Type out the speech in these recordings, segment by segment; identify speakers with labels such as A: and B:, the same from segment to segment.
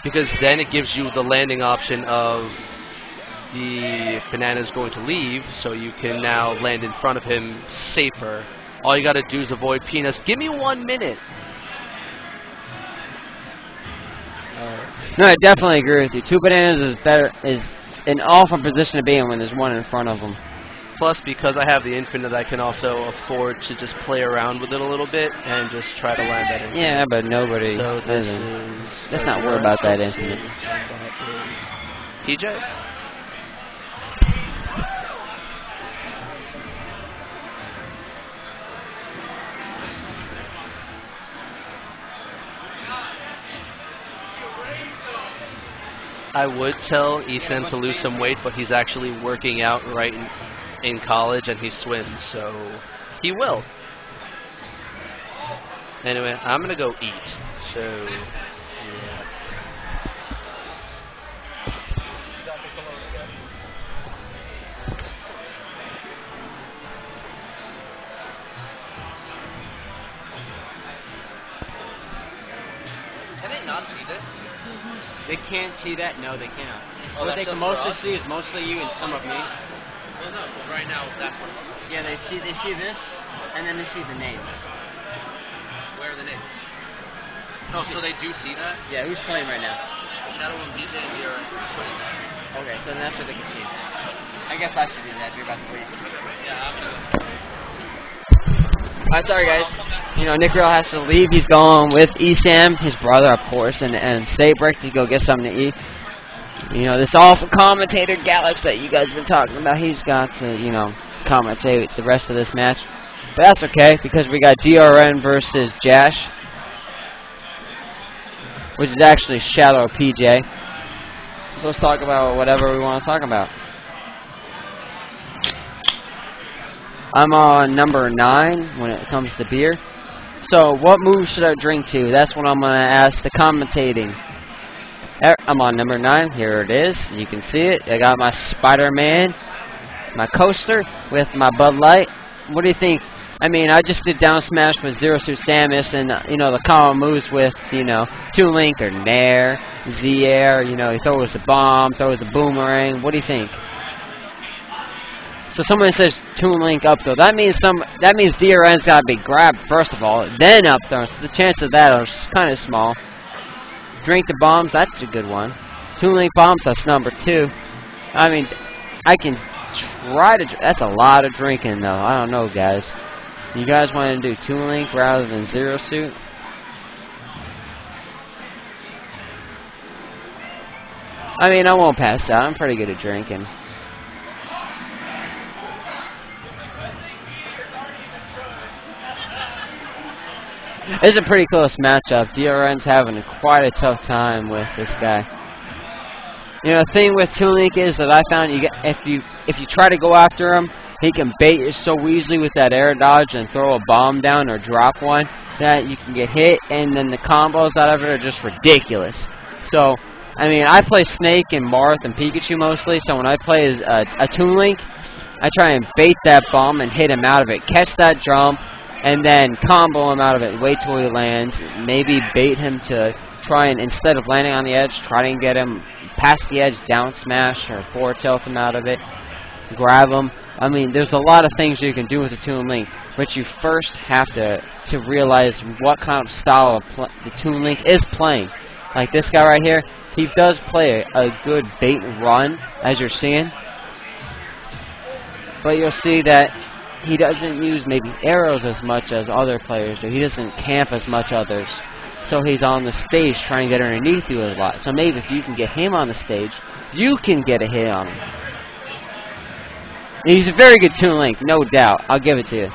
A: because then it gives you the landing option of the banana's going to leave, so you can now land in front of him safer. All you got to do is avoid peanuts. Give me 1 minute.
B: No, I definitely agree with you. 2 bananas is an awful position to be in when there's one in front of them.
A: Plus, because I have the infinite, I can also afford to just play around with it a little bit and just try to land that infinite.
B: Yeah, but nobody.
A: So this is.
B: Let's not worry about that infinite.
A: PJ? I would tell Ethan to lose some weight, but he's actually working out right in college, and he swims, so he will. Anyway, I'm going to go eat, so, yeah. Can they not see this?
B: They can't see that? No, they cannot.
A: Oh,
B: what they can mostly see is mostly you and some of me.
A: Well, no, but right now that's what it looks like.
B: Yeah, they see this, and then they see the name.
A: Where are the names? Oh, so they do see that?
B: Yeah, who's playing right now?
A: Shadow1PJ and DRN.
B: Okay, so that's what they can see. I guess I should do that if you're about to leave.
A: Yeah, I'm gonna go.
B: Alright, sorry guys. You know, Nick Real has to leave. He's going with Esam, his brother, of course, and Sabrick to go get something to eat. You know, this awful commentator Galax that you guys have been talking about, he's got to, you know, commentate the rest of this match. But that's okay, because we got DRN versus Jash, which is actually Shadow1PJ. So let's talk about whatever we want to talk about. I'm on number 9 when it comes to beer. So, what move should I drink to? That's what I'm going to ask the commentating. I'm on number 9. Here it is. You can see it. I got my Spider-Man, my coaster with my Bud Light. What do you think? I mean, I just did down smash with Zero Suit Samus and, you know, the common moves with, you know, Toon Link or Nair, Z-Air. You know, he throws the bomb, throws the boomerang. What do you think? So someone says Toon Link up throw. That means DRN's got to be grabbed first of all, then up throw. So the chance of that are kind of small. Drink the bombs, that's a good one. Toon Link bombs, that's number 2. I mean, I can try to. That's a lot of drinking though. I don't know, guys. You guys want to do Toon Link rather than Zero Suit? I mean, I won't pass out. I'm pretty good at drinking. It's a pretty close matchup. DRN's having quite a tough time with this guy. You know, the thing with Toon Link is that I found if you try to go after him, he can bait you so easily with that air dodge and throw a bomb down or drop one that you can get hit, and then the combos out of it are just ridiculous. So, I mean, I play Snake and Marth and Pikachu mostly, so when I play as a Toon Link, I try and bait that bomb and hit him out of it. Catch that jump, and then combo him out of it. Wait till he lands. Maybe bait him to try and, instead of landing on the edge, try and get him past the edge, down smash, or forward tilt him out of it. Grab him. I mean, there's a lot of things you can do with the Toon Link, but you first have to realize what kind of style of the Toon Link is playing. Like this guy right here, he does play a good bait and run, as you're seeing. But you'll see that he doesn't use maybe arrows as much as other players do. He doesn't camp as much others. So he's on the stage trying to get underneath you a lot. So maybe if you can get him on the stage, you can get a hit on him. And he's a very good Toon Link, no doubt. I'll give it to you.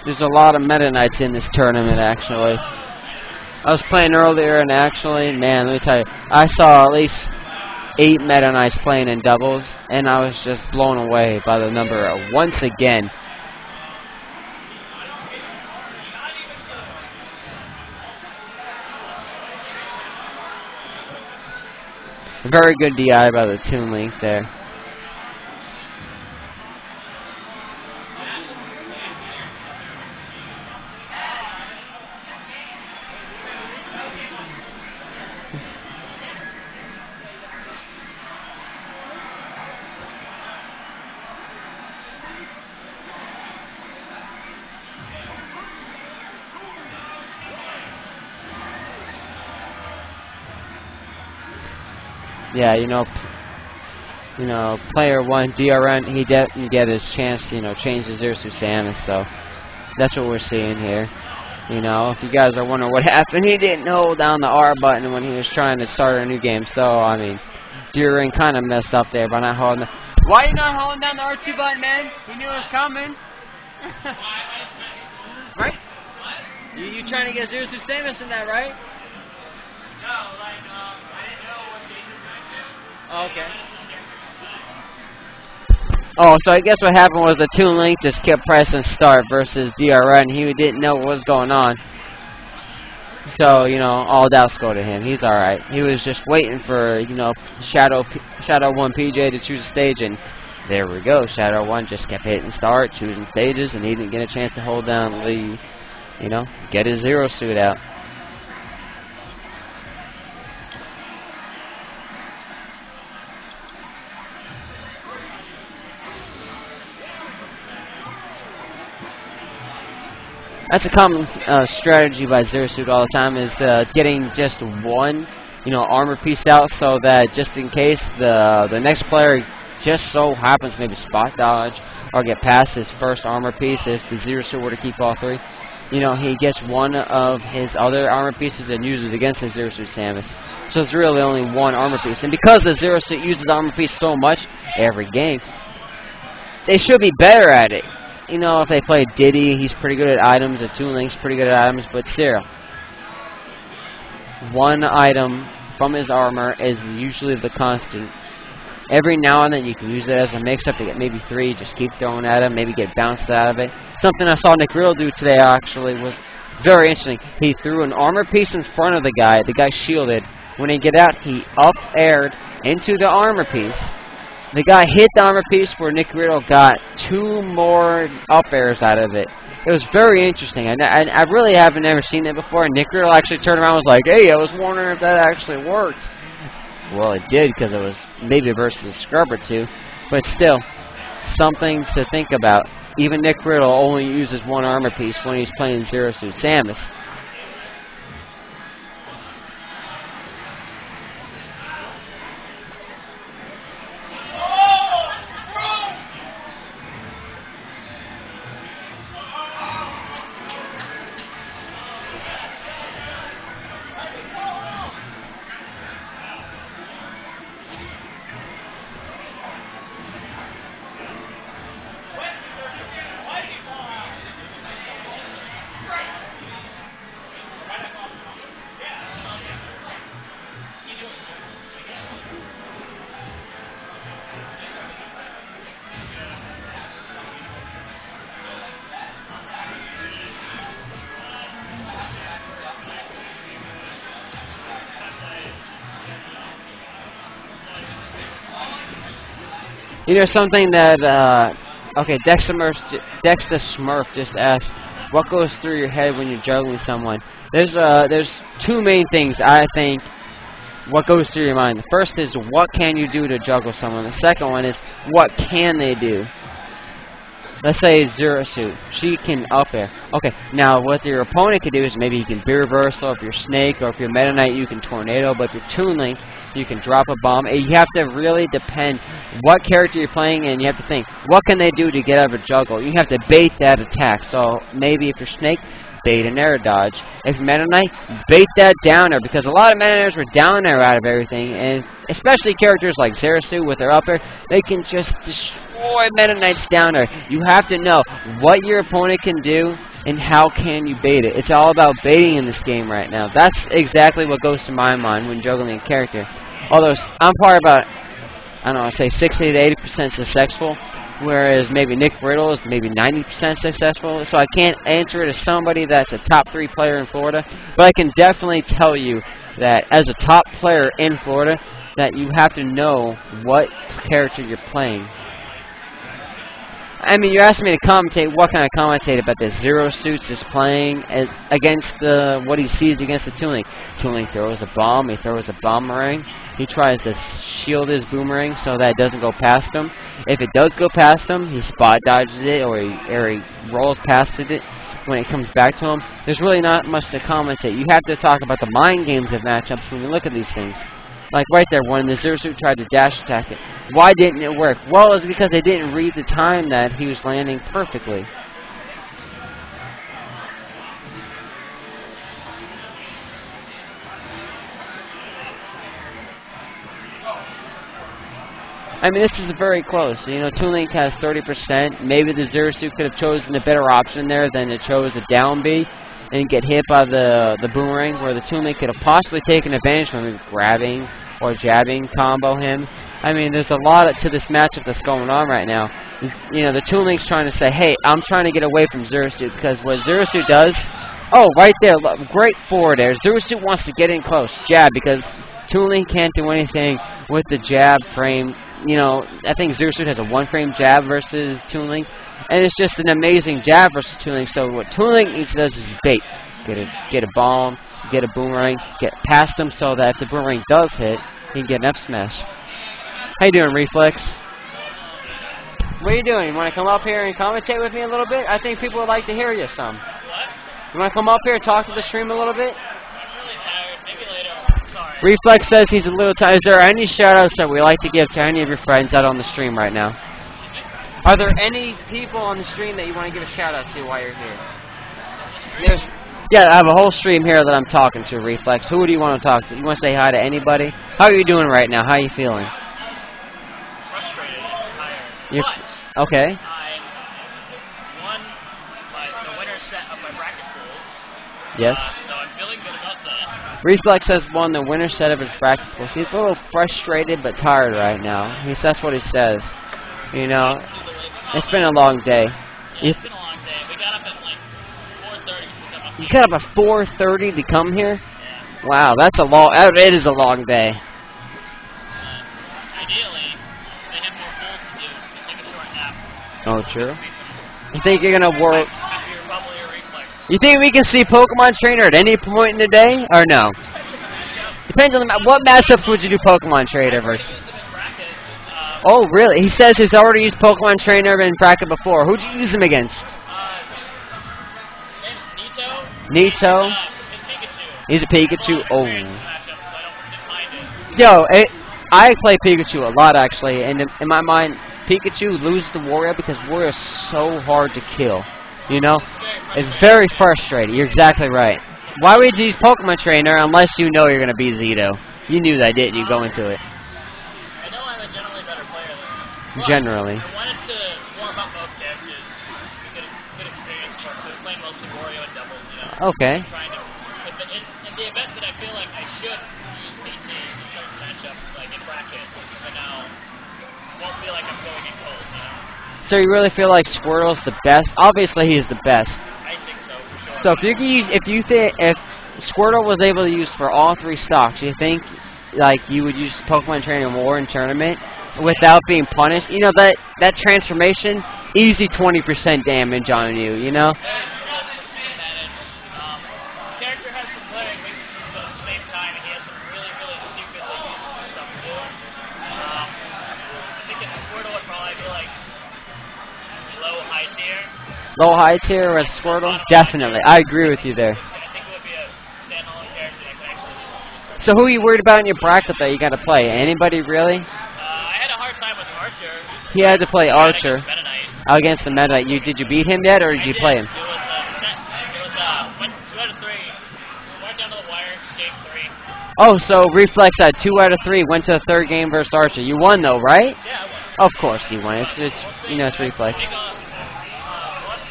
B: There's a lot of Meta Knights in this tournament, actually. I was playing earlier, and actually, man, let me tell you, I saw at least 8 Meta Knights playing in doubles, and I was just blown away by the number once again. Very good DI by the Toon Link there. Yeah, player 1, DRN, he didn't get his chance to, change the Zeus to Samus, so that's what we're seeing here. If you guys are wondering what happened, he didn't hold down the R button when he was trying to start a new game, so, I mean, DRN kind of messed up there by not holding the... Why are you not holding down the R2 button, man? You knew it was coming. Right? You trying to get Zeus to Samus in that, right?
C: No, I didn't know what they were going to do.
B: Okay. Oh, so I guess what happened was the Toon Link just kept pressing start versus DRN. He didn't know what was going on. So, all doubts go to him. He's alright. He was just waiting for, Shadow1PJ to choose a stage, and there we go. Shadow1 just kept hitting start, choosing stages, and he didn't get a chance to hold down the, get his Zero Suit out. That's a common strategy by Zero Suit all the time, is getting just one, armor piece out, so that just in case the next player just so happens to maybe spot dodge or get past his first armor piece, if the Zero Suit were to keep all three, he gets one of his other armor pieces and uses it against his Zero Suit Samus. So it's really only one armor piece. And because the Zero Suit uses armor piece so much every game, they should be better at it. If they play Diddy, he's pretty good at items. The Toon Link's pretty good at items, but still, one item from his armor is usually the constant. Every now and then you can use it as a mix-up to get maybe 3. Just keep throwing at him, maybe get bounced out of it. Something I saw Nick Riddle do today actually was very interesting. He threw an armor piece in front of the guy. The guy shielded. When he get out, he up-aired into the armor piece. The guy hit the armor piece where Nick Riddle got 2 more up-airs out of it. It was very interesting. I really haven't ever seen it before. And Nick Riddle actually turned around and was like, hey, I was wondering if that actually worked. Well, it did, because it was maybe versus a scrub or 2. But still, something to think about. Even Nick Riddle only uses one armor piece when he's playing Zero Suit Samus. Something that, okay, Dexter Smurf just asked, what goes through your head when you're juggling someone? There's 2 main things, I think, what goes through your mind. The first is, what can you do to juggle someone? The second one is, what can they do? Let's say Zero Suit. She can up air. Okay, now what your opponent can do is maybe you can B reversal. If you're Snake or if you're Meta Knight, you can Tornado. But if you're Toon Link, you can drop a bomb. You have to really depend what character you're playing, and you have to think, what can they do to get out of a juggle? You have to bait that attack. So maybe if you're Snake, bait an air dodge. If you're Meta Knight, bait that down air, because a lot of Meta Knights were down air out of everything, and especially characters like Zero Suit with their up air, they can just destroy Meta Knight's down air. You have to know what your opponent can do and how can you bait it. It's all about baiting in this game right now. That's exactly what goes to my mind when juggling a character. Although I'm probably about, I don't know, say 60 to 80% successful, whereas maybe Nick Riddle is maybe 90% successful. So I can't answer it as somebody that's a top 3 player in Florida, but I can definitely tell you that as a top player in Florida, that you have to know what character you're playing. I mean, you're asking me to commentate. What can I commentate about this? Zero Suits is playing against what he sees against the Toon Link. Toon Link throws a bomb. He throws a boomerang. He tries to shield his boomerang so that it doesn't go past him. If it does go past him, he spot dodges it or he rolls past it when it comes back to him. There's really not much to commentate. You have to talk about the mind games of matchups when you look at these things. Like right there, when the Zero Suit tried to dash attack it. Why didn't it work? Well, it's because they didn't read the time that he was landing perfectly. I mean, this is very close. You know, Toon Link has 30%. Maybe the Zero Suit could have chosen a better option there than to chose a down B and get hit by the boomerang, where the Toon Link could have possibly taken advantage from him, grabbing or jabbing combo him. I mean, there's a lot to this matchup that's going on right now. You know, the Toon Link's trying to say, hey, I'm trying to get away from Zero Suit, because what Zero Suit does, oh, right there, look, great forward there. Zero Suit wants to get in close, jab, because Toon Link can't do anything with the jab frame. You know, I think Zero Suit has a one-frame jab versus Toon Link, and it's just an amazing jab versus Toon Link. So what Toon Link needs to do is bait, get a bomb, get a boomerang, get past him so that if the boomerang does hit, he can get an F smash. How you doing, Reflex? What are you doing? You want to come up here and commentate with me a little bit? I think people would like to hear you some.
C: What?
B: You want to come up here and talk to the stream a little bit?
C: I'm really tired. Maybe later. Sorry.
B: Reflex says he's a little tired. Is there any shout-outs that we like to give to any of your friends out on the stream right now? Are there any people on the stream that you want to give a shout-out to while you're here? Yeah, I have a whole stream here that I'm talking to, Reflex. Who do you want to talk to? You want to say hi to anybody? How are you doing right now? How are you feeling?
C: Frustrated and tired.
B: You're,
C: But
B: okay.
C: I won the winner's set of my bracket pool.
B: Yes.
C: So I'm feeling good about that.
B: Reflex has won the winner's set of his bracket pool. He's a little frustrated but tired right now. That's what he says. You know, it's been a long day.
C: Yeah, it's been a long day. We got up at like 4:30 to come up.
B: You got up at 4:30 to come here?
C: Yeah.
B: Wow, that's a long. It is a long day.
C: Ideally, they have more pools to do. Just take a short nap.
B: Oh, true. You think you're gonna work?
C: You're probably a reflex.
B: You think we can see Pokemon Trainer at any point in the day, or no? Depends on what matchups would you do Pokemon Trainer versus? Oh, really? He says he's already used Pokemon Trainer in bracket before. Who'd you use him against? Nito. He's a Pikachu. Oh. Yo, I play Pikachu a lot, actually, and in my mind, Pikachu loses to Wario because Wario's so hard to kill. You know? It's very frustrating. You're exactly right. Why would you use Pokemon Trainer unless you know you're going to beat Zito? You knew that, didn't you, go into it?
C: I know I'm a generally better player than him.
B: Generally.
C: I wanted to warm up both characters. Good experience for us. Playing mostly Wario and doubles, you know.
B: Okay.
C: Trying to, in the event that I feel like I should use PT in certain matchups, like in bracket, but now won't feel like I'm going in cold, you know.
B: So you really feel like Squirtle's the best? Obviously, he's the best.
C: I think so, for sure.
B: So if Squirtle was able to use for all three stocks, you think like you would use Pokemon Trainer more in tournament without being punished? You know, that transformation, easy 20% damage on you, you know?
C: Character has some glaring weaknesses, but at the same time, he has some really, really stupidly useful stuff too. I think in Squirtle would probably be like low, high tier.
B: Low, high tier with Squirtle? Definitely. I agree with you there.
C: I think it would be a standalone character that can actually.
B: So who are you worried about in your bracket that you got to play? Anybody really?
C: I had a hard time with Archer.
B: He had to play Archer
C: Against
B: against the
C: the Meta Knight.
B: Meta Knight. Did you beat him yet, or did you play him?
C: It was went 2 out of 3. Went down to the wire, game 3.
B: Oh, so Reflex had 2 out of 3, went to the third game versus Archer. You won though, right?
C: Yeah, I won.
B: Of course you won. It's you know, it's Reflex.
C: Let's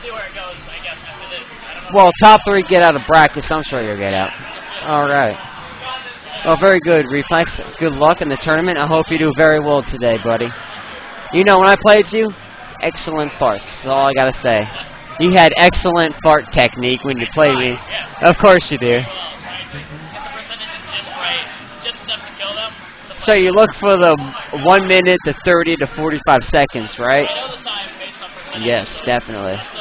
C: see where it goes, I guess, after this. I don't know.
B: Well, top 3 get out of brackets. I'm sure you'll get out. All right. Well, very good, Reflex. Good luck in the tournament. I hope you do very well today, buddy. You know, when I played you, excellent farts. That's all I gotta say. You had excellent fart technique when you played me. Of course you do.
C: If the percentage is just right, just enough to kill them.
B: So you look for the 1 minute to 30 to 45 seconds, right?
C: I know the time based on percentage.
B: Yes, definitely.
C: So